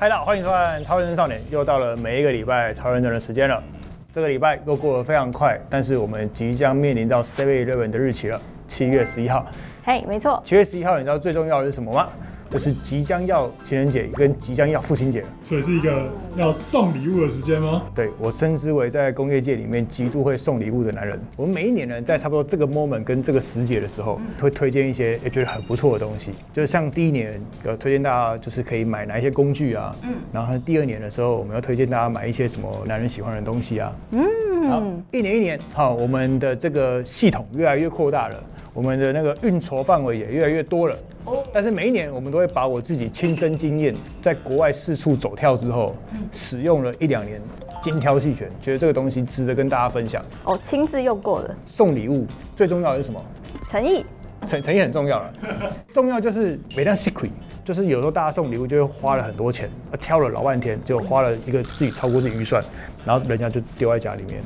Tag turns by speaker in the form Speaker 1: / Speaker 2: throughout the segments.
Speaker 1: 嗨，大家好，欢迎收看《超人少年》，又到了每一个礼拜超人的时间了。这个礼拜又过得非常快，但是我们即将面临到 7-11的日期了，7月11号。
Speaker 2: 嘿，没错。
Speaker 1: 7月11号，你知道最重要的是什么吗？就是即将要情人节跟即将要父亲节了，
Speaker 3: 所以是一个要送礼物的时间吗？
Speaker 1: 对，我称之为在工业界里面极度会送礼物的男人。我们每一年呢，在差不多这个 moment 跟这个时节的时候，会推荐一些觉得很不错的东西。就是像第一年有推荐大家就是可以买哪一些工具啊，然后第二年的时候，我们要推荐大家买一些什么男人喜欢的东西啊。好，一年，好，我们的这个系统越来越扩大了，我们的那个运筹范围也越来越多了。但是每一年我们都会把我自己亲身经验，在国外四处走跳之后，使用了1-2年，精挑细选，觉得这个东西值得跟大家分享。
Speaker 2: 哦，亲自用过的。
Speaker 1: 送礼物最重要的是什么？
Speaker 2: 诚意。
Speaker 1: 诚意很重要了，重要就是每当 secret， 就是有时候大家送礼物就会花了很多钱，挑了老半天，就花了一个自己超过自己预算，然后人家就丢在家里面。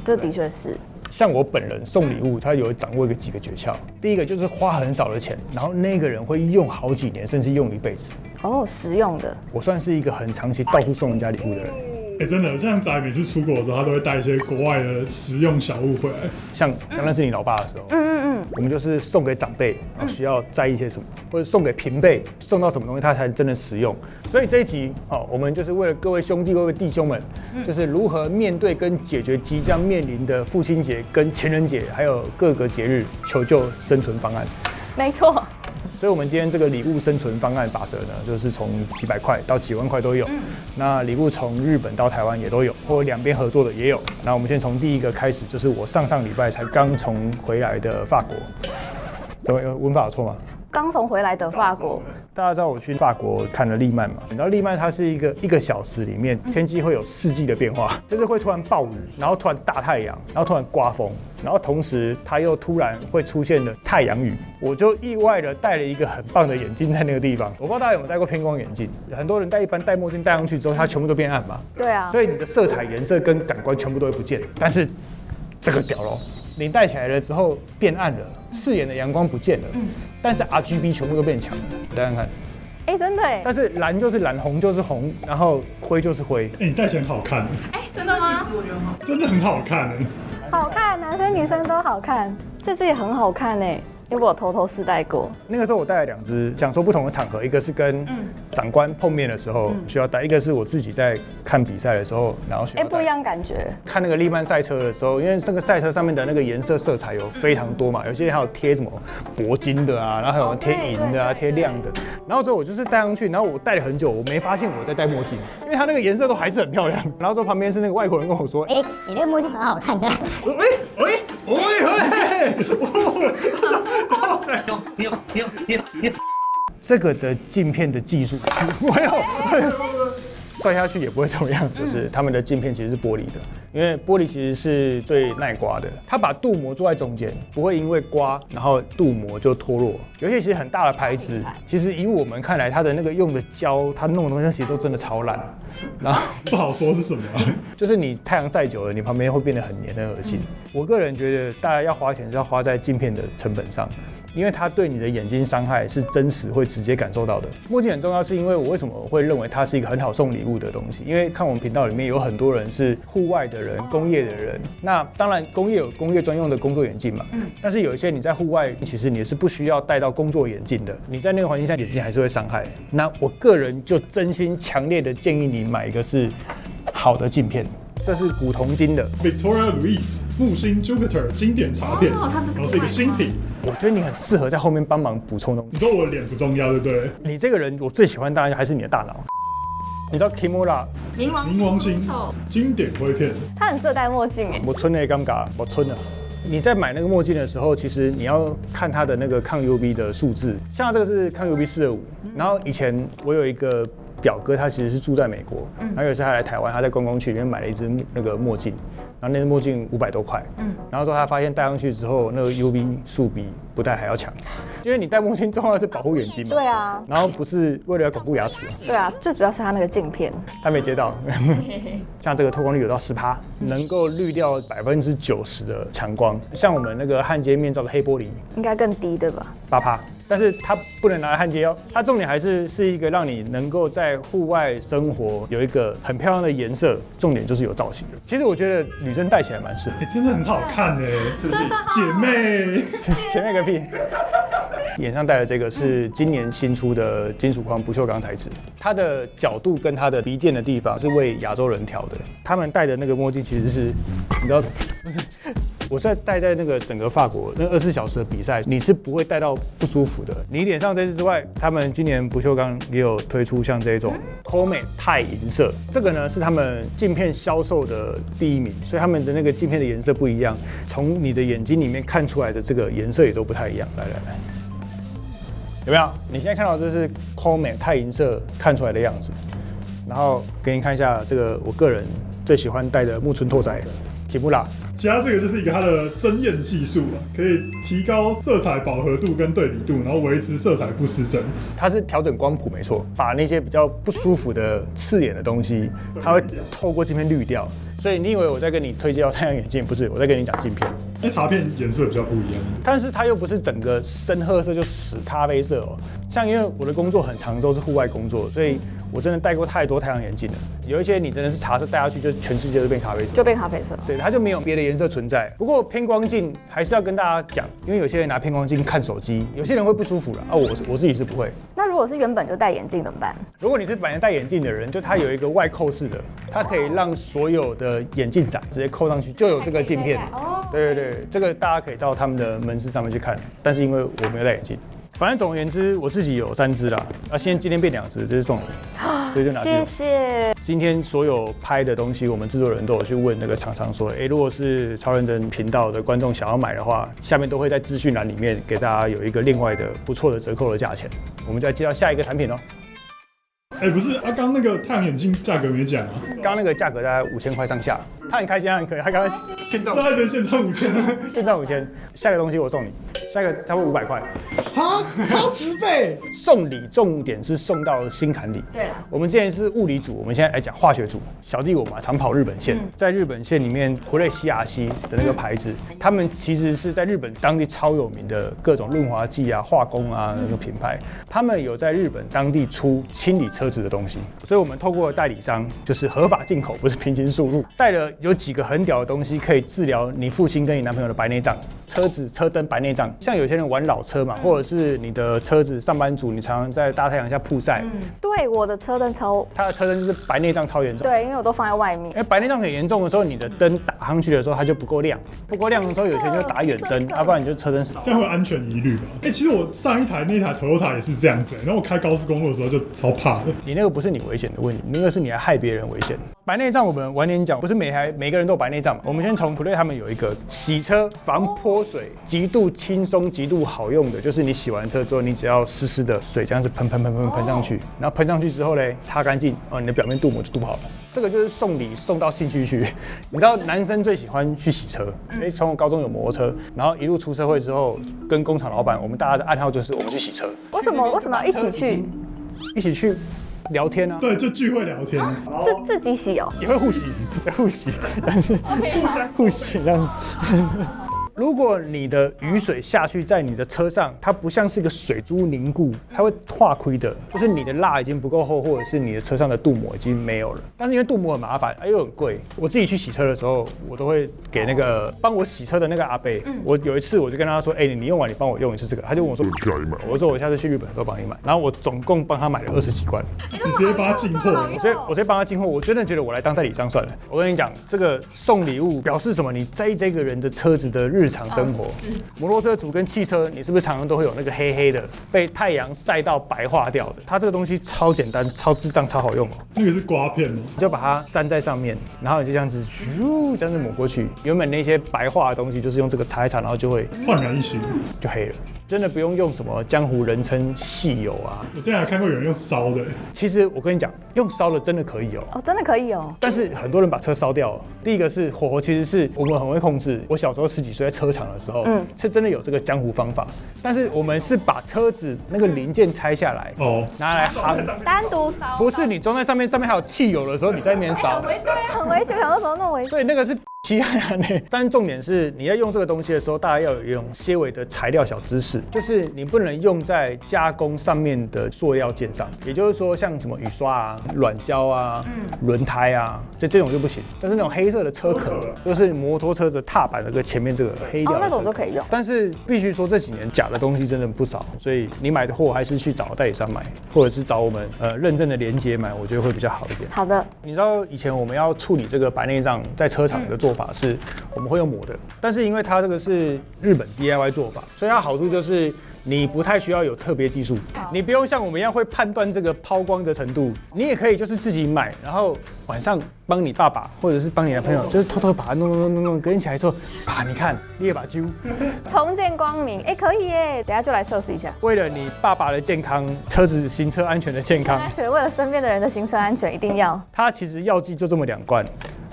Speaker 2: 这的确是。
Speaker 1: 像我本人送礼物，他有掌握几个诀窍。第一个就是花很少的钱，然后那个人会用好几年，甚至用一辈子。
Speaker 2: 哦，实用的。
Speaker 1: 我算是一个很长期到处送人家礼物的人。
Speaker 3: 真的，像仔每次出国的时候，他都会带一些国外的实用小物回来。
Speaker 1: 像刚认识你老爸的时候，我们就是送给长辈，需要在意些什么，或者送给平辈，送到什么东西他才真的实用。所以这一集，我们就是为了各位兄弟、各位弟兄们，就是如何面对跟解决即将面临的父亲节、跟情人节，还有各个节日求救生存方案。
Speaker 2: 没错。
Speaker 1: 所以，我们今天这个礼物生存方案法则呢，就是从几百块到几万块都有。那礼物从日本到台湾也都有，或两边合作的也有。那我们先从第一个开始，就是我上礼拜才刚从回来的法国。怎么文法有错吗？
Speaker 2: 刚从回来的法国，
Speaker 1: 大家知道我去法国看了利曼嘛？你知道利曼它是一个小时里面天气会有4季的变化，就是会突然暴雨，然后突然大太阳，然后突然刮风，然后同时它又突然会出现了太阳雨。我就意外的戴了一个很棒的眼镜在那个地方。我不知道大家有没有戴过偏光眼镜？很多人一般戴墨镜戴上去之后，它全部都变暗嘛。
Speaker 2: 对啊。
Speaker 1: 所以你的色彩、颜色跟感官全部都会不见。但是这个屌咯，你戴起来了之后变暗了，刺眼的阳光不见了，但是 RGB 全部都变强了。大家看，
Speaker 2: 真的哎。
Speaker 1: 但是蓝就是蓝，红就是红，然后灰就是灰。
Speaker 3: 你戴起来很好看。
Speaker 4: 真的吗？其实我觉得好，
Speaker 3: 真的很好看。
Speaker 2: 好看，男生女生都好看。这支也很好看哎。因为我偷偷试戴过，
Speaker 1: 那个时候我带了2支，讲说不同的场合，一个是跟长官碰面的时候需要带，一个是我自己在看比赛的时候，然后需要带。
Speaker 2: 不一样感觉。
Speaker 1: 看那个利曼赛车的时候，因为那个赛车上面的那个颜色色彩有非常多嘛，有些还有贴什么铂金的啊，然后还有贴银的啊，贴亮的。然后之后我就是戴上去，然后我戴了很久，我没发现我在戴墨镜，因为它那个颜色都还是很漂亮。然后之后旁边是那个外国人跟我说：“
Speaker 4: 你那个墨镜蛮好看的。”
Speaker 1: 这个的镜片的技术，没有摔下去也不会怎么样，就是他们的镜片其实是玻璃的，因为玻璃其实是最耐刮的，它把镀膜做在中间，不会因为刮然后镀膜就脱落。有些其实很大的牌子，其实以我们看来，它的那个用的胶，它弄的东西其实都真的超烂，然后
Speaker 3: 不好说是什么。
Speaker 1: 就是你太阳晒久了，你旁边会变得很黏很恶心。我个人觉得，大家要花钱是要花在镜片的成本上。因为它对你的眼睛伤害是真实会直接感受到的。墨镜很重要，是因为我为什么会认为它是一个很好送礼物的东西？因为看我们频道里面有很多人是户外的人、工业的人。那当然，工业有工业专用的工作眼镜嘛。但是有一些你在户外，其实你是不需要戴到工作眼镜的。你在那个环境下，眼睛还是会伤害。那我个人就真心强烈的建议你买一个是好的镜片。这是古铜金的
Speaker 3: Victoria Louise 木星 Jupiter 经典茶片，然后是一个新品。
Speaker 1: 我觉得你很适合在后面帮忙补充东西。
Speaker 3: 你说我的脸不重要，对不对？
Speaker 1: 你这个人，我最喜欢当然还是你的大脑。你知道 Kimura
Speaker 4: 冥王星
Speaker 3: 经典灰片，
Speaker 2: 他很适合戴墨镜哎。
Speaker 1: 我春的尴尬，我春了。你在买那个墨镜的时候，其实你要看它的那个抗 UV 的数字，像这个是抗 UV 425，然后以前我有一个表哥，他其实是住在美国，然后有时候他来台湾，他在观光区里面买了一支那个墨镜，然后那只墨镜500多块，然后之后他发现戴上去之后，那个 UV 数比不戴还要强，因为你戴墨镜重要的是保护眼睛嘛，
Speaker 2: 对啊，
Speaker 1: 然后不是为了要巩固牙齿，
Speaker 2: 对啊，最主要是它那个镜片，
Speaker 1: 他没接到，像这个透光率有到10%，能够滤掉90%的强光，像我们那个焊接面罩的黑玻璃
Speaker 2: 应该更低对吧？
Speaker 1: 8%。但是它不能拿来焊接哦，它重点还是一个让你能够在户外生活有一个很漂亮的颜色，重点就是有造型的。其实我觉得女生戴起来蛮适合，
Speaker 3: 真的很好看哎，就是姐妹，
Speaker 1: 前面个屁。眼上戴的这个是今年新出的金属框不锈钢材质，它的角度跟它的鼻垫的地方是为亚洲人调的。他们戴的那个墨镜其实是，你知道。我是戴在那个整个法国那24小时的比赛，你是不会戴到不舒服的。你脸上这次之外，他们今年不锈钢也有推出像这种 Comet 钛银色，这个呢是他们镜片销售的第1名，所以他们的那个镜片的颜色不一样，从你的眼睛里面看出来的这个颜色也都不太一样。来，有没有？你现在看到这是 Comet 钛银色看出来的样子，然后给你看一下这个我个人最喜欢戴的木村拓哉提姆拉。
Speaker 3: 其他这个就是一个它的增艳技术啊，可以提高色彩饱和度跟对比度，然后维持色彩不失真。
Speaker 1: 它是调整光谱没错，把那些比较不舒服的刺眼的东西，它会透过镜片滤掉。所以你以为我在跟你推荐太阳眼镜，不是，我在跟你讲镜片。
Speaker 3: 茶片颜色比较不一样，
Speaker 1: 但是它又不是整个深褐色就死咖啡色哦。像因为我的工作很长都是户外工作，所以我真的戴过太多太阳眼镜了。有一些你真的是茶色戴下去，就全世界都变咖啡色，
Speaker 2: 就变咖啡色。
Speaker 1: 对，它就没有别的颜色存在。不过偏光镜还是要跟大家讲，因为有些人拿偏光镜看手机，有些人会不舒服了啊。我自己是不会。
Speaker 2: 那如果是原本就戴眼镜怎么办？
Speaker 1: 如果你是本来戴眼镜的人，就它有一个外扣式的，它可以让所有的眼镜仔直接扣上去，就有这个镜片。对，这个大家可以到他们的门市上面去看。但是因为我没有戴眼镜，反正总而言之，我自己有3只啦。今天变2只，这是送你，所以就拿去。
Speaker 2: 谢谢。
Speaker 1: 今天所有拍的东西，我们制作人都有去问那个厂商说，如果是超认真频道的观众想要买的话，下面都会在资讯栏里面给大家有一个另外的不错的折扣的价钱。我们就要介绍下一个产品哦。
Speaker 3: 不是啊，刚那个太阳眼镜价格没讲啊。
Speaker 1: 刚那个价格大概5000块上下，他很开心，他很可以，他刚刚现中，
Speaker 3: 他还得现赚5000，
Speaker 1: 现赚5000。下一个东西我送你，下一个差不多500块。
Speaker 3: 啊，超10倍！
Speaker 1: 送礼重点是送到心坎里。
Speaker 2: 对啦，
Speaker 1: 我们之前是物理组，我们现在来讲化学组。小弟我嘛常跑日本线，在日本线里面，普雷西亚西的那个牌子，他们其实是在日本当地超有名的各种润滑剂啊、化工啊那个品牌，他们有在日本当地出清理车子的东西，所以我们透过代理商就是合法进口，不是平行输入，带了有几个很屌的东西，可以治疗你父亲跟你男朋友的白内障。车子车灯白内障，像有些人玩老车嘛，或者是你的车子上班族，你常常在大太阳下曝晒。
Speaker 2: 对，我的车灯超，
Speaker 1: 它的车灯就是白内障超严重。
Speaker 2: 对，因为我都放在外面。
Speaker 1: 因为白内障很严重的时候，你的灯打上去的时候，它就不够亮，不够亮的时候，有些人就打远灯，要不然你就车灯少。
Speaker 3: 这样会安全疑虑吧？其实我上一台那台 Toyota 也是这样子，然后我开高速公路的时候就超怕的。
Speaker 1: 你那个不是你危险的问题，那个是你还害别人危险。白内障我们晚点讲，不是每个人都有白内障嘛。我们先从普瑞他们有一个洗车防泼水，极度轻松、极度好用的，就是你洗完车之后，你只要湿湿的水这样子喷上去，然后喷上去之后嘞，擦干净，你的表面镀膜就镀好了。这个就是送礼送到兴趣去。你知道男生最喜欢去洗车，从我高中有摩托车，然后一路出社会之后，跟工厂老板，我们大家的暗号就是我们去洗车。
Speaker 2: 为什么要一起去？
Speaker 1: 一起去聊天啊？
Speaker 3: 对，就聚会聊天。
Speaker 2: 自己洗哦？
Speaker 1: 也会互洗，但是互洗这样。如果你的雨水下去在你的车上，它不像是一个水珠凝固，它会化亏的，就是你的蜡已经不够厚，或者是你的车上的镀膜已经没有了。但是因为镀膜很麻烦，又很贵，我自己去洗车的时候，我都会给那个帮我洗车的那个阿伯。我有一次我就跟他说，你用完你帮我用一次这个，他就问我说，我说我下次去日本都帮你买，然后我总共帮他买了20几罐，
Speaker 3: 你直接帮他进货，
Speaker 1: 我直接帮他进货，我真的觉得我来当代理商算了。我跟你讲，这个送礼物表示什么？你在意这个人的车子的日常生活。摩托车主跟汽车，你是不是常常都会有那个黑黑的被太阳晒到白化掉的？它这个东西超简单、超智障、超好用哦。
Speaker 3: 那个是刮片哦，
Speaker 1: 你就把它粘在上面，然后你就这样子咻，这样子抹过去。原本那些白化的东西，就是用这个擦一擦，然后就会
Speaker 3: 焕然一新，
Speaker 1: 就黑了。真的不用用什么江湖人称细油啊。
Speaker 3: 我之前还看过有人用烧的，
Speaker 1: 其实我跟你讲，用烧的真的可以哦。
Speaker 2: 哦，真的可以哦。
Speaker 1: 但是很多人把车烧掉了。第一个是火候，其实是我们很会控制。我小时候10几岁在车厂的时候，是真的有这个江湖方法。但是我们是把车子那个零件拆下来，拿来夯，
Speaker 2: 单独烧，
Speaker 1: 不是你装在上面，上面还有汽油的时候，你在那边烧。
Speaker 2: 对，很危险，想说怎么那么危险？
Speaker 1: 所以那个是其他呢，但是重点是你要用这个东西的时候，大家要有一种些微的材料小知识，就是你不能用在加工上面的塑料件上，也就是说像什么雨刷啊、软胶啊、轮胎啊，这种就不行。但是那种黑色的车壳，就是摩托车的踏板那个前面这个黑掉的，
Speaker 2: 那种就可以用。
Speaker 1: 但是必须说这几年假的东西真的不少，所以你买的货还是去找代理商买，或者是找我们认证的连结买，我觉得会比较好一点。
Speaker 2: 好的，
Speaker 1: 你知道以前我们要处理这个白内障，在车厂的做法是我们会用磨的，但是因为它这个是日本 DIY 做法，所以它好处就是你不太需要有特别技术，你不用像我们一样会判断这个抛光的程度，你也可以就是自己买，然后晚上帮你爸爸或者是帮你男朋友，就是偷偷把它弄，隔天起来之后，你看列把揪，
Speaker 2: 重见光明，可以耶，等下就来测试一下。
Speaker 1: 为了你爸爸的健康，车子行车安全的健康，
Speaker 2: 对，为了身边的人的行车安全，一定要。
Speaker 1: 它其实药剂就这么2罐。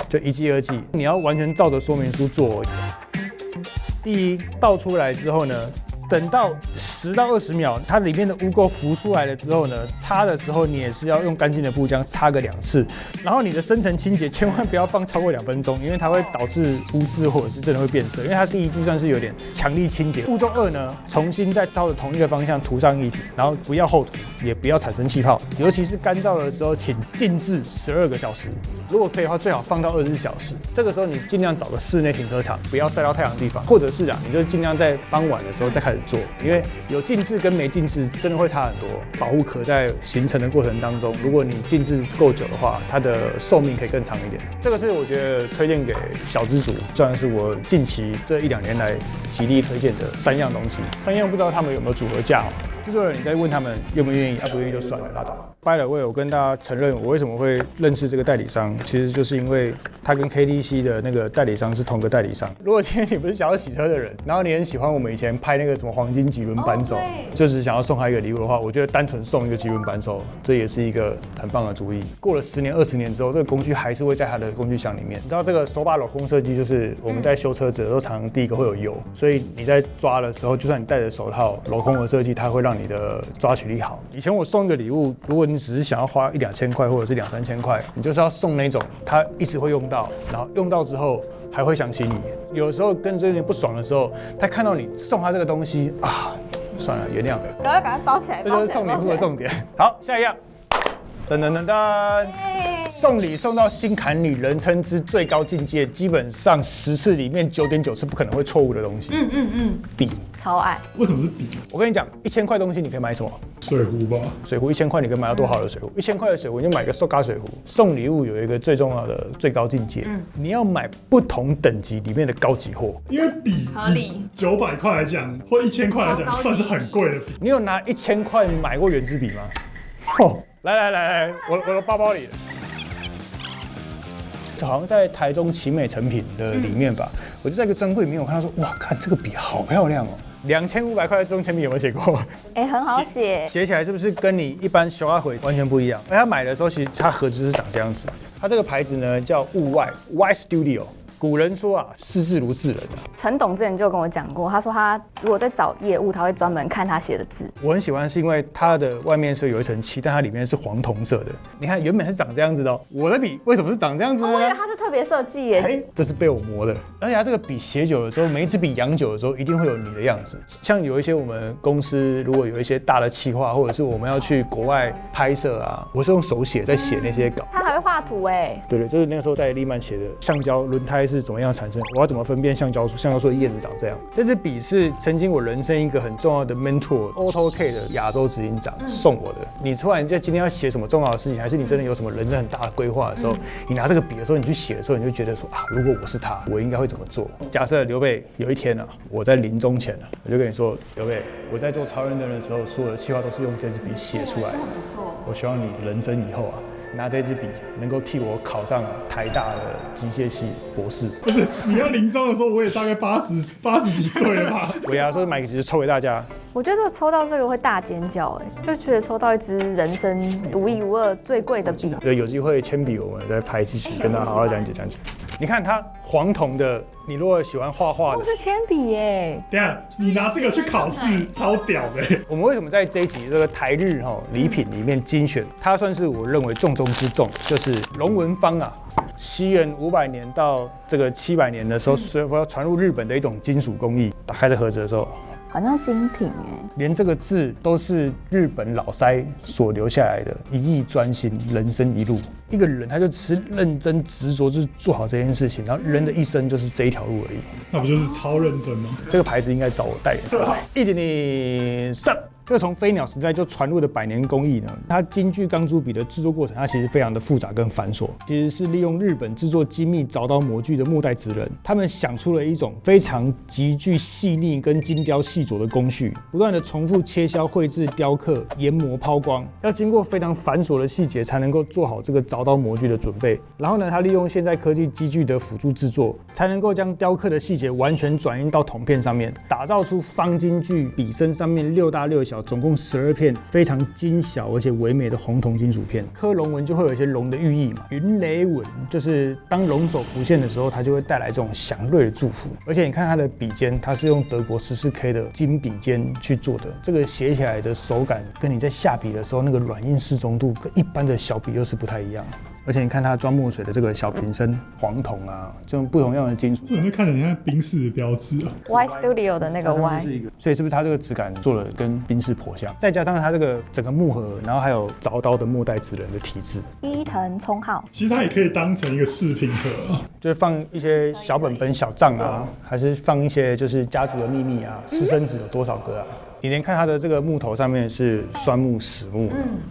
Speaker 1: 就1剂2剂，你要完全照着说明书做而已。第一倒出来之后呢，等到10到20秒，它里面的污垢浮出来了之后呢，擦的时候你也是要用干净的布浆擦个2次，然后你的深层清洁千万不要放超过2分钟，因为它会导致污渍或者是真的会变色，因为它第一剂算是有点强力清洁。步骤2呢，重新再照着同一个方向涂上液体，然后不要后涂，也不要产生气泡，尤其是干燥的时候，请静置12个小时。如果可以的话，最好放到24小时。这个时候你尽量找个室内停车场，不要晒到太阳的地方，或者是你就尽量在傍晚的时候再开始做，因为有静置跟没静置真的会差很多。保护壳在形成的过程当中，如果你静置够久的话，它的寿命可以更长一点。这个是我觉得推荐给小资族，算是我近期这1-2年来极力推荐的3样东西。3样不知道他们有没有组合价哦。制作人，你再问他们愿不愿意，不愿意就算了，拉倒。By the way，我跟大家承认，我为什么会认识这个代理商，其实就是因为他跟 KTC 的那个代理商是同个代理商。如果今天你不是想要洗车的人，然后你很喜欢我们以前拍那个什么黄金棘轮扳手，就只是想要送他一个礼物的话，我觉得单纯送一个棘轮扳手，这也是一个很棒的主意。过了10年、20年之后，这个工具还是会在它的工具箱里面。你知道这个手把镂空设计，就是我们在修车子的时候，常常第一个会有油，所以你在抓的时候，就算你戴着手套，镂空的设计它会让你的抓取力好。以前我送一个礼物，如果你只是想要花1-2千块或者是2-3千块，你就是要送那种他一直会用到，然后用到之后还会想起你。有时候跟这有点不爽的时候，他看到你送他这个东西算了，原谅了。
Speaker 2: 赶快包起来，
Speaker 1: 这就是送礼物的重点。好，下一样，噔，送礼送到心坎里，人称之最高境界，基本上10次里面9.9次不可能会错误的东西。笔。
Speaker 2: 超爱。
Speaker 3: 为什么是笔？
Speaker 1: 我跟你讲，1000块东西你可以买什么？
Speaker 3: 水壶吧。
Speaker 1: 水壶1000块，你可以买到多好的水壶？1000块的水壶，你就买个塑胶水壶。送礼物有一个最重要的最高境界，你要买不同等级里面的高级货。
Speaker 3: 因为笔
Speaker 4: 合理
Speaker 3: 900块来讲，或1000块来讲，算是很贵的笔。
Speaker 1: 你有拿1000块买过圆珠笔吗？来，我的包包里了。好像在台中奇美成品的里面吧，我就在一个专柜里面，我看到说，哇，看这个笔好漂亮哦，2500块的这种铅笔有没有写过？
Speaker 2: 很好写，
Speaker 1: 写起来是不是跟你一般小阿回完全不一样？而他买的时候，其实它盒子是长这样子，它这个牌子呢叫物外 Y Studio。古人说识字如字人
Speaker 2: 陈董之前就跟我讲过，他说他如果在找业务，他会专门看他写的字。
Speaker 1: 我很喜欢是因为它的外面是有一层漆，但它里面是黄铜色的。你看原本是长这样子的我的笔为什么是长这样子呢？
Speaker 2: 我以为它是特别设计耶。
Speaker 1: 这是被我磨的，而且它这个笔写久了之后，每一支笔养久了之后，一定会有你的样子。像有一些我们公司如果有一些大的企划，或者是我们要去国外拍摄我是用手写在写那些稿。
Speaker 2: 他还会画图哎。
Speaker 1: 对，就是那个时候在利曼写的橡胶轮胎是怎么样产生，我要怎么分辨橡胶树的叶子长这样。这支笔是曾经我人生一个很重要的 mentor AutoK 的亚洲执行长送我的。你突然在今天要写什么重要的事情，还是你真的有什么人生很大的规划的时候，你拿这个笔的时候，你去写的时候，你就觉得说如果我是他，我应该会怎么做？假设刘备有一天我在临终前我就跟你说，刘备，我在做超人的时候，所有的计划都是用这支笔写出来的。我希望你人生以后拿这支笔能够替我考上台大的机械系博士。
Speaker 3: 不是，你要临装的时候，我也大概80几岁了吧？
Speaker 1: 我呀，说买个纸抽给大家。
Speaker 2: 我觉得抽到这个会大尖叫，就觉得抽到一支人生独一无二最贵的笔。
Speaker 1: 有机会铅笔，我们再拍一期，跟大家好好讲解。你看它黄铜的，你如果喜欢画画的，
Speaker 2: 是铅笔耶。
Speaker 3: 等一下，你拿这个去考试，超屌的。
Speaker 1: 我们为什么在这一集这个台日礼品里面精选？它算是我认为重中之重，就是龙文方啊。西元500年到这个700年的时候，随后传入日本的一种金属工艺。打开这盒子的时候，
Speaker 2: 好像精品哎，
Speaker 1: 连这个字都是日本老塞所留下来的，一意专心，人生一路。一个人他就只是认真执着，就是做好这件事情，然后人的一生就是这一条路而已。
Speaker 3: 那不就是超认真吗？
Speaker 1: 这个牌子应该找我代言。一点点上。这个从飞鸟时代就传入的百年工艺呢，它京剧钢珠笔的制作过程，它其实非常的复杂跟繁琐，其实是利用日本制作精密凿刀模具的末代职人，他们想出了一种非常极具细腻跟精雕细琢的工序，不断的重复切削、绘制、雕刻、研磨、抛光，要经过非常繁琐的细节才能够做好这个凿刀模具的准备。然后呢，它利用现在科技机具的辅助制作，才能够将雕刻的细节完全转印到铜片上面，打造出方京剧笔身上面6大6小。总共12片非常精小而且唯美的红铜金属片，刻龙纹就会有一些龙的寓意嘛。云雷纹就是当龙首浮现的时候，它就会带来这种祥瑞的祝福。而且你看它的笔尖，它是用德国14K 的金笔尖去做的，这个写起来的手感跟你在下笔的时候那个软硬适中度，跟一般的小笔又是不太一样。而且你看它装墨水的这个小瓶身，黄铜啊，这种不同样的金属，
Speaker 3: 这种就看起来像宾士的标志啊。
Speaker 2: Y Studio 的那个 Y，
Speaker 1: 所以是不是它这个质感做的跟宾士颇像？再加上它这个整个木盒，然后还有凿刀的末代职人的体制，
Speaker 2: 伊藤聪浩，
Speaker 3: 其实它也可以当成一个饰品盒啊，
Speaker 1: 就是放一些小本本、小账啊，还是放一些就是家族的秘密啊，私生子有多少个啊？你连看它的这个木头上面是酸木、实木，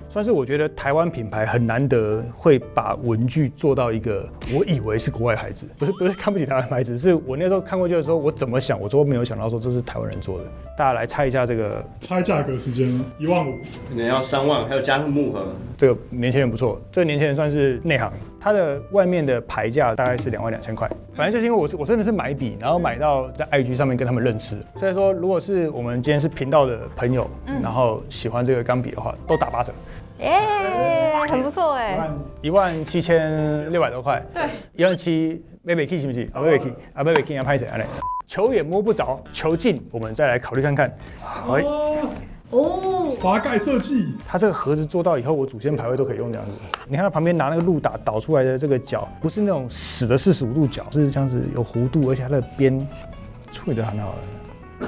Speaker 1: 算是我觉得台湾品牌很难得会把文具做到一个，我以为是国外牌子，不是看不起台湾牌子，是我那时候看过去的时候，我怎么想，我都没有想到说这是台湾人做的。大家来猜一下这个，
Speaker 3: 猜价格时间15000，
Speaker 5: 可能要3万，还有加上木盒。
Speaker 1: 这个年轻人不错，这个年轻人算是内行，它的外面的牌价大概是22000块。反正就是因为我真的是买笔，然后买到在 IG 上面跟他们认识，所以说如果是我们今天是频道的朋友，然后喜欢这个钢笔的话，都打8折。
Speaker 2: 很不错哎
Speaker 1: 17600多块，对，17000买不起是不是？啊，买不起，买不起要拍谁啊？球也摸不着，球近我们再来考虑看看。
Speaker 4: 哦，
Speaker 3: 滑盖设计，
Speaker 1: 它这个盒子做到以后，我祖先牌位都可以用这样子。你看它旁边拿那个路打导出来的这个角，不是那种死的45度角，是这样子有弧度，而且它的边处理得很好的。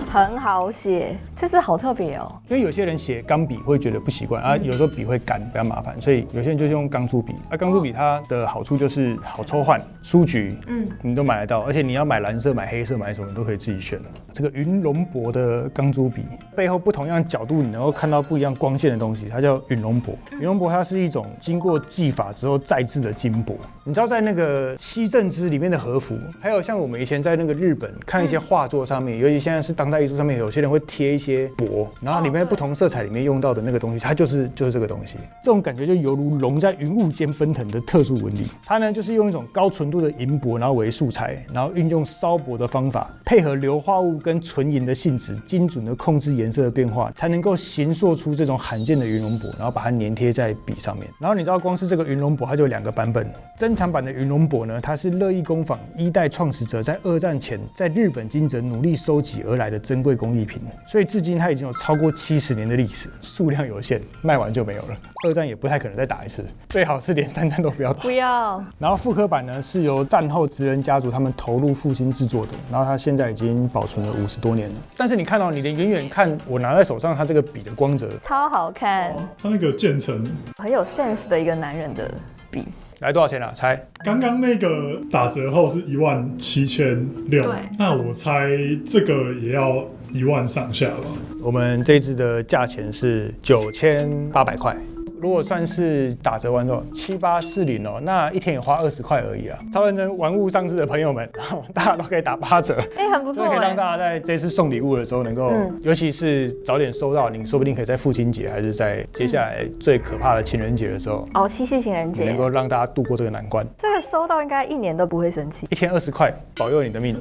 Speaker 2: 很好写，这支好特别哦。
Speaker 1: 因为有些人写钢笔会觉得不习惯啊，有时候笔会干，比较麻烦，所以有些人就是用钢珠笔。钢珠笔它的好处就是好抽换，书局你都买得到，而且你要买蓝色、买黑色、买什么你都可以自己选。这个云龙博的钢珠笔背后不同样角度，你能够看到不一样光线的东西，它叫云龙博。云龙博它是一种经过技法之后再制的金箔。你知道在那个西正之里面的和服，还有像我们以前在那个日本看一些画作上面，尤其现在是当代艺术上面，有些人会贴一些箔，然后里面不同色彩里面用到的那个东西，它就是这个东西。这种感觉就犹如龙在云雾间奔腾的特殊纹理。它呢就是用一种高纯度的银箔，然后为素材，然后运用烧箔的方法，配合硫化物跟纯银的性质，精准的控制颜色的变化，才能够形塑出这种罕见的云龙箔，然后把它粘贴在笔上面。然后你知道光是这个云龙箔，它就有2个版本。珍藏版的云龙箔呢，它是乐意工坊1代创始者在2战前在日本金泽努力收集而来的珍贵工艺品，所以至今它已经有超过70年的历史，数量有限，卖完就没有了。2战也不太可能再打一次，最好是连3战都不要打。
Speaker 2: 不要。
Speaker 1: 然后复刻版呢是由战后职人家族他们投入复兴制作的，然后它现在已经保存了50多年了。但是你看到，你连远远看我拿在手上，它这个笔的光泽
Speaker 2: 超好看，
Speaker 3: 它那个渐层，
Speaker 2: 很有 sense 的一个男人的笔。
Speaker 1: 来多少钱啊？猜？
Speaker 3: 刚刚那个打折后是17600，那我猜这个也要1万上下吧。
Speaker 1: 我们这一支的价钱是9800块。如果算是打折完之后7840哦，那一天也花20块而已啊。超认真玩物丧志的朋友们，大家都可以打8折，
Speaker 2: 很不错
Speaker 1: 所以可以让大家在这次送礼物的时候能够，尤其是早点收到，你说不定可以在父亲节还是在接下来最可怕的情人节的时候，
Speaker 2: 七夕情人节，
Speaker 1: 能够让大家度过这个难关。
Speaker 2: 这个收到应该1年都不会生气，
Speaker 1: 一天20块，保佑你的命。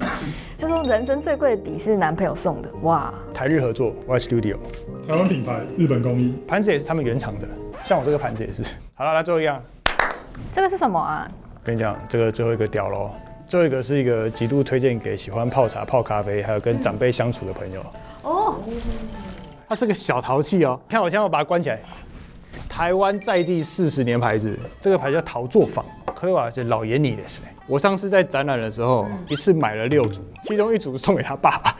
Speaker 2: 就说人生最贵的笔是男朋友送的，哇！
Speaker 1: 台日合作 Y Studio，
Speaker 3: 台湾品牌，日本工艺，
Speaker 1: 盘子也是他们原厂的，像我这个盘子也是。好了，来最后一样，
Speaker 2: 这个是什么啊？
Speaker 1: 跟你讲，这个最后一个屌咯。最后一个是一个极度推荐给喜欢泡茶、泡咖啡，还有跟长辈相处的朋友。它是个小陶器哦，看我现在要把它关起来。台湾在地40年牌子，这个牌叫陶作坊，これは老爷你ですね。我上次在展览的时候，一次买了6组，其中1组送给他爸爸。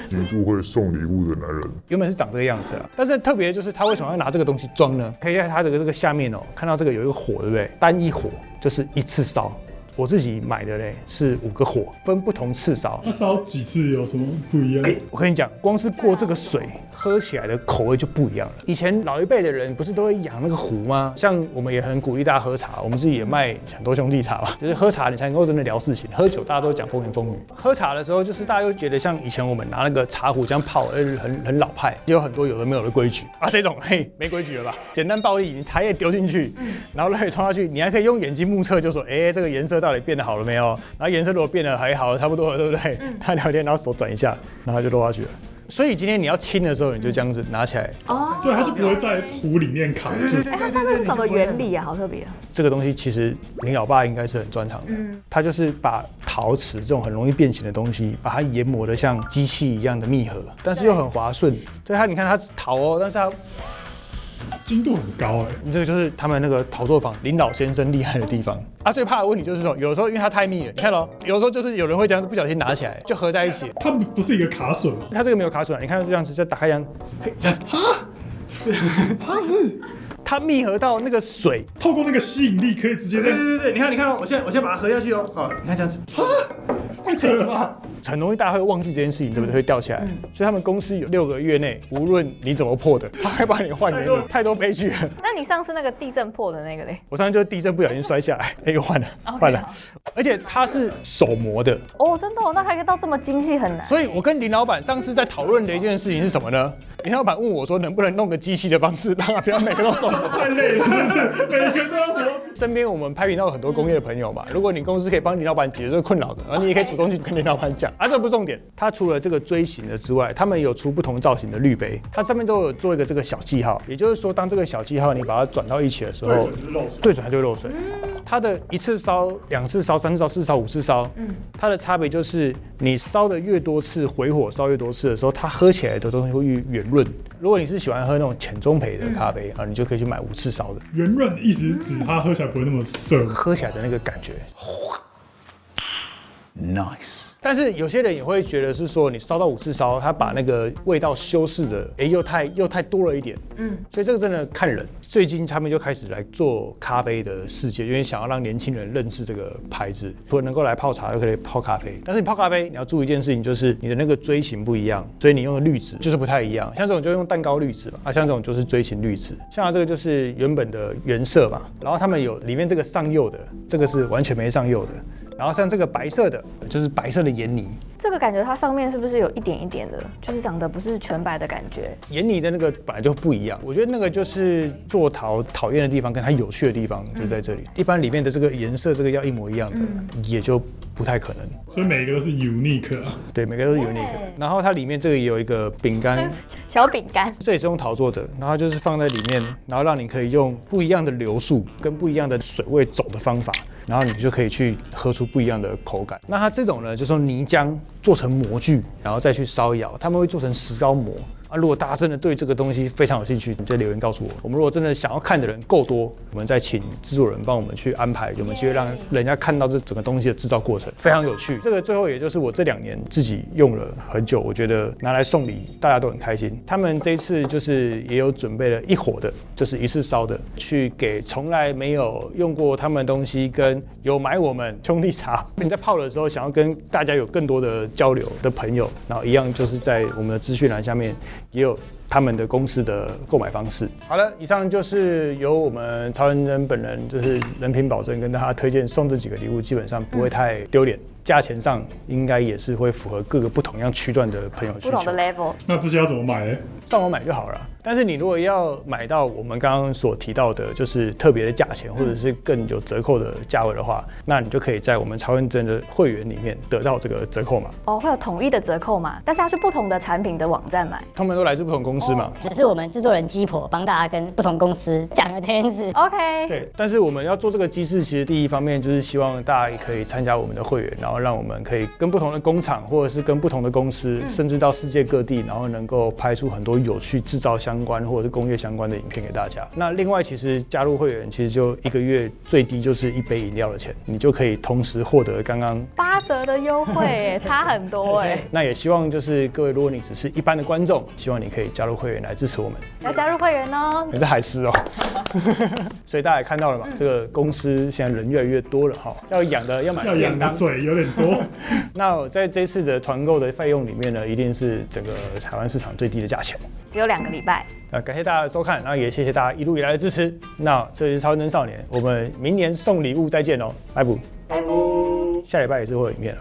Speaker 6: 极度会送礼物的男人，
Speaker 1: 原本是长这个样子啊，但是特别就是他为什么要拿这个东西装呢？可以在他的这个下面哦，看到这个有一个火，对不对？单一火就是一次烧。我自己买的嘞是5个火，分不同次烧。
Speaker 3: 那烧几次有什么不一样？
Speaker 1: 我跟你讲，光是过这个水，喝起来的口味就不一样了。以前老一辈的人不是都会养那个壶吗？像我们也很鼓励大家喝茶，我们自己也卖很多兄弟茶嘛，就是喝茶你才能够真的聊事情，喝酒大家都讲风言风语。喝茶的时候，就是大家又觉得像以前我们拿那个茶壶这样泡，很老派，也有很多有的没有的规矩啊。这种没规矩了吧？简单暴力，你茶叶丢进去，然后热水冲下去，你还可以用眼睛目测，就说，这个颜色到底变得好了没有？然后颜色如果变得还好了，差不多了，对不对？他聊天，然后手转一下，然后就落下去了。所以今天你要清的时候，你就这样子拿起来，
Speaker 3: 对，它就不会在壶里面卡住。
Speaker 2: 它像是什么原理啊？好特别啊！
Speaker 1: 这个东西其实你老爸应该是很专长的，他就是把陶瓷这种很容易变形的东西，把它研磨得像机器一样的密合，但是又很滑顺。所以它你看它是陶哦，但是它
Speaker 3: 精度很高
Speaker 1: 这个就是他们那个陶作坊林老先生厉害的地方。最怕的问题就是说，有时候因为它太密了，你看咯，有时候就是有人会这样子不小心拿起来就合在一起。
Speaker 3: 它不是一个卡榫吗？
Speaker 1: 它这个没有卡榫，你看这样子，再打开这样，这样子它密合到那个水，
Speaker 3: 透过那个吸引力可以直接在。
Speaker 1: 对，你看哦，我现在把它合下去哦，好，你看这样子。
Speaker 3: 太扯了吧！
Speaker 1: 很容易大家会忘记这件事情，对不对？会掉下来。所以他们公司有6个月内，无论你怎么破的，他会帮你换给你。太多悲剧了。
Speaker 2: 那你上次那个地震破的那个嘞？
Speaker 1: 我上次就是地震不小心摔下来，又换了，换了。而且它是手磨的。
Speaker 2: 真的那还可以到这么精细，很难。
Speaker 1: 所以我跟林老板上次在讨论的一件事情是什么呢？林老板问我说，能不能弄个机器的方式，让他不要每个都手磨？
Speaker 3: 太累了，是不是？每个都要磨。
Speaker 1: 身边我们拍频道有很多工业的朋友嘛，如果你公司可以帮林老板解决这个困扰的，然后你也可以主动去跟林老板讲。这不是重点。它除了这个锥形的之外，他们有出不同造型的滤杯，它上面都有做一个这个小记号，也就是说，当这个小记号你把它转到一起的时候，对准它就会漏水。它的1次烧、2次烧、3次烧、4次烧、5次烧，它的差别就是你烧的越多次，回火烧越多次的时候，它喝起来的东西会越圆润。如果你是喜欢喝那种浅中焙的咖啡你就可以去买5次烧的。
Speaker 3: 圆润的意思是指它喝起来不会那么涩，
Speaker 1: 喝起来的那个感觉。Nice。但是有些人也会觉得是说，你烧到5次烧，它把那个味道修饰的，又太多了一点。所以这个真的看人。最近他们就开始来做咖啡的世界，因为想要让年轻人认识这个牌子，除了能够来泡茶，又可以泡咖啡。但是你泡咖啡，你要注意一件事情，就是你的那个锥形不一样，所以你用的滤纸就是不太一样。像这种就用蛋糕滤纸嘛，像这种就是锥形滤纸。像它这个就是原本的原色嘛，然后他们有里面这个上釉的，这个是完全没上釉的。然后像这个白色的，就是白色的盐泥。
Speaker 2: 这个感觉它上面是不是有一点一点的，就是长得不是全白的感觉？
Speaker 1: 盐泥的那个本来就不一样，我觉得那个就是做陶讨厌的地方，跟它有趣的地方就在这里。一般里面的这个颜色，这个要一模一样的，也就不太可能。
Speaker 3: 所以每个都是 unique 啊。
Speaker 1: 对，每个都是 unique。然后它里面这个也有一个饼干，
Speaker 2: 小饼干，
Speaker 1: 这也是用陶做的，然后就是放在里面，然后让你可以用不一样的流速跟不一样的水位走的方法。然后你就可以去喝出不一样的口感。那它这种呢，就是用泥浆做成模具，然后再去烧窑，他们会做成石膏模。如果大家真的对这个东西非常有兴趣，你再留言告诉我。我们如果真的想要看的人够多，我们再请制作人帮我们去安排，有没有机会让人家看到这整个东西的制造过程，非常有趣。这个最后也就是我这2年自己用了很久，我觉得拿来送礼大家都很开心。他们这一次就是也有准备了1火的，就是1次烧的，去给从来没有用过他们的东西跟有买我们兄弟茶，你在泡的时候想要跟大家有更多的交流的朋友，然后一样就是在我们的资讯栏下面也有他们的公司的购买方式。好了，以上就是由我们曹仁真本人就是人品保证跟大家推荐送这几个礼物，基本上不会太丢脸。价钱上应该也是会符合各个不同样区段的朋友需求。
Speaker 2: 不同的 level。
Speaker 3: 那这些要怎么买呢？
Speaker 1: 上网买就好了。但是你如果要买到我们刚刚所提到的，就是特别的价钱，或者是更有折扣的价位的话，那你就可以在我们曹仁真的会员里面得到这个折扣码。
Speaker 2: 哦，会有统一的折扣码，但是要去不同的产品的网站买。
Speaker 1: 他们都来自不同公司嘛。
Speaker 4: 只是我们制作人鸡婆帮大家跟不同公司讲了这件事。
Speaker 2: OK。
Speaker 1: 对，但是我们要做这个机制，其实第一方面就是希望大家也可以参加我们的会员，然后让我们可以跟不同的工厂，或者是跟不同的公司，甚至到世界各地，然后能够拍出很多有趣制造相关或者是工业相关的影片给大家。那另外，其实加入会员，其实就1个月最低就是1杯饮料的钱，你就可以同时获得刚刚
Speaker 2: 8折的优惠，差很多哎。
Speaker 1: 那也希望就是各位，如果你只是一般的观众，希望你可以加入会员来支持我们。
Speaker 2: 要加入会员哦。
Speaker 1: 你是海狮哦，所以大家也看到了嘛，这个公司现在人越来越多了哈，要养的
Speaker 3: 嘴有点多。
Speaker 1: 那在这次的团购的费用里面呢，一定是整个台湾市场最低的价钱。
Speaker 2: 只有2个礼拜。
Speaker 1: 感谢大家的收看，然后也谢谢大家一路以来的支持。那这里是超人真少年，我们明年送礼物再见哦，拜拜。下礼拜也是会有影片了。